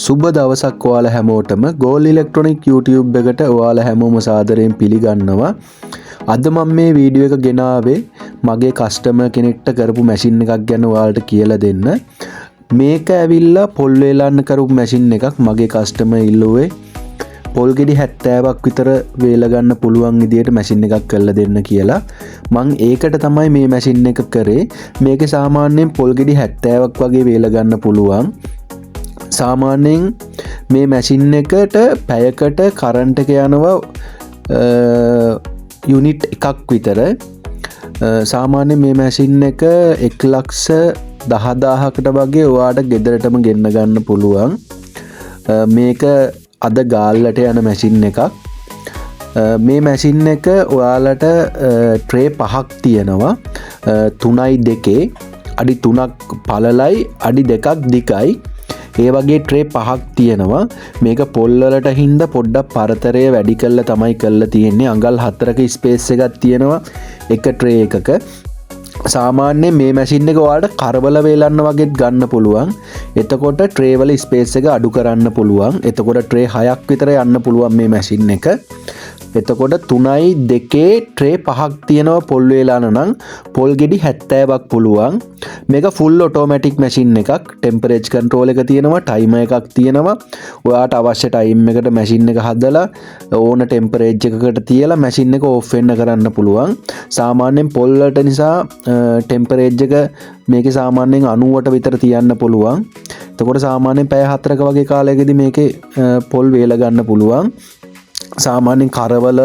සුබ දවසක් ඔයාලා හැමෝටම ගෝල් ඉලෙක්ට්‍රොනික් YouTube එකට ඔයාලා හැමෝම සාදරයෙන් පිළිගන්නවා. අද මම මේ වීඩියෝ එක ගෙනාවේ මගේ කස්ටමර් කෙනෙක්ට කරපු මැෂින් එකක් ගැන ඔයාලට කියලා දෙන්න. මේක ඇවිල්ලා පොල් වේලන්න කරපු මැෂින් එකක්. මගේ කස්ටමර් ඉල්ලුවේ පොල් ගෙඩි 70ක් විතර වේල ගන්න පුළුවන් විදියට මැෂින් එකක් කරලා දෙන්න කියලා. මම ඒකට තමයි මේ මැෂින් එක කරේ. මේකේ සාමාන්‍යයෙන් පොල් ගෙඩි 70ක් වගේ වේල ගන්න පුළුවන්. සාමාන්‍යයෙන් මේ මැෂින් එකට පැයකට කරන්ට් එක යනවා යුනිට් එකක් විතර. සාමාන්‍යයෙන් මේ මැෂින් එක 1,10,000කට වගේ ඔයාට ගෙදරටම ගෙන්න ගන්න පුළුවන්. මේක අද ගාල්ලට යන මැෂින් එකක්. මේ මැෂින් එක ඔයාලට ට්‍රේ 5ක් තියෙනවා. 3.2 අඩි 3ක් පළලයි අඩි 2ක් දිගයි. ඒ වගේ ට්‍රේ 5ක් තියෙනවා. මේක පොල් වලට හින්දා පොඩ්ඩක් පරතරය වැඩි කරලා තමයි කරලා තියෙන්නේ. අඟල් 4ක ස්පේස් එකක් තියෙනවා එක ට්‍රේ එකක. සාමාන්‍යයෙන් මේ මැෂින් එක ඔයාලට කරවල වේලන්න වගේත් ගන්න පුළුවන්. එතකොට ට්‍රේ වල ස්පේස් එක අඩු කරන්න පුළුවන්. එතකොට ට්‍රේ 6ක් විතර යන්න පුළුවන් මේ මැෂින් එක. එතකොට 3.2 ට්‍රේ 5ක් තියෙනවා පොල් වේලන්න නම් පොල් ගෙඩි 70ක් පුළුවන්. මේක ෆුල් ඔටෝමැටික් මැෂින් එකක්. ටෙම්පරේචර් කන්ට්‍රෝල් එක තියෙනවා, ටයිමර් එකක් තියෙනවා. ඔයාට අවශ්‍ය ටයිම් එකට මැෂින් එක හදලා ඕන ටෙම්පරේචර් එකකට තියලා මැෂින් එක ඕෆ් වෙන්න කරන්න පුළුවන්. සාමාන්‍යයෙන් පොල් වලට නිසා ටෙම්පරේචර් එක මේකේ සාමාන්‍යයෙන් 90ට විතර තියන්න පුළුවන්. එතකොට සාමාන්‍යයෙන් පැය 4ක වගේ කාලයකදී මේකේ පොල් වේල ගන්න පුළුවන්. සාමාන්‍යයෙන් කරවල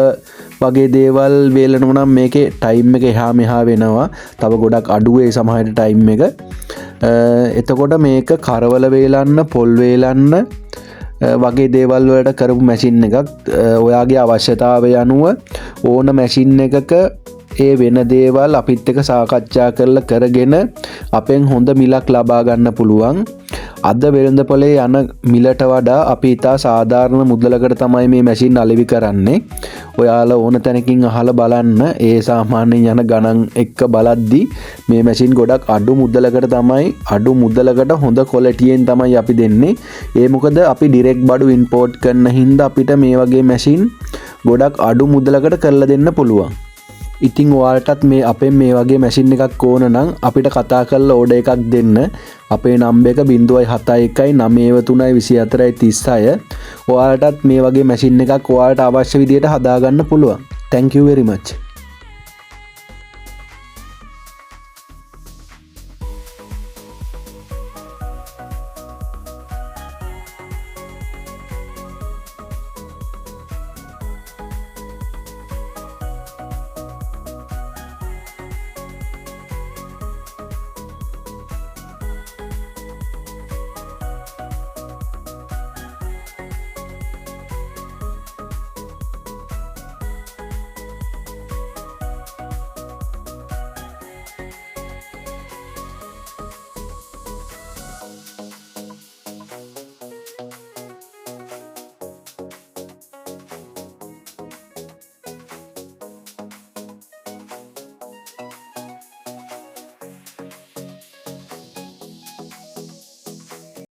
වගේ දේවල් වේලනවා නම් මේකේ ටයිම් එක එහා මෙහා වෙනවා. තව ගොඩක් අඩුවේ සමහරට ටයිම් එක. එතකොට මේක කරවල වේලන්න, පොල් වේලන්න වගේ දේවල් වලට කරපු මැෂින් එකක්. ඔයාගේ අවශ්‍යතාවය අනුව ඕන මැෂින් එකක ඒ වෙන දේවල් අපිත් එක්ක සාකච්ඡා කරලා කරගෙන අපෙන් හොඳ මිලක් ලබා ගන්න පුළුවන්. අද වෙළඳපොලේ යන මිලට වඩා අපි ඉතා සාධාරණ මුදලකට තමයි මේ මැෂින් අලෙවි කරන්නේ. ඔයාලා ඕන තැනකින් අහලා බලන්න. ඒ සාමාන්‍යයෙන් යන ගණන් එක්ක බලද්දි මේ මැෂින් ගොඩක් අඩු මුදලකට හොඳ ක්වොලිටියෙන් තමයි අපි දෙන්නේ. ඒ මොකද අපි ඩිරෙක්ට් බඩු ඉම්පෝට් කරන හින්දා අපිට මේ වගේ මැෂින් ගොඩක් අඩු මුදලකට කරලා දෙන්න පුළුවන්. ඉතින් ඔයාලටත් මේ අපෙන් මේ වගේ මැෂින් එකක් ඕන නම් අපිට කතා කරලා ඕඩර් එකක් දෙන්න. අපේ නම්බර් එක 071932426. ඔයාලටත් මේ වගේ මැෂින් එකක් ඔයාලට අවශ්‍ය විදියට හදාගන්න පුළුවන්. Thank you very much.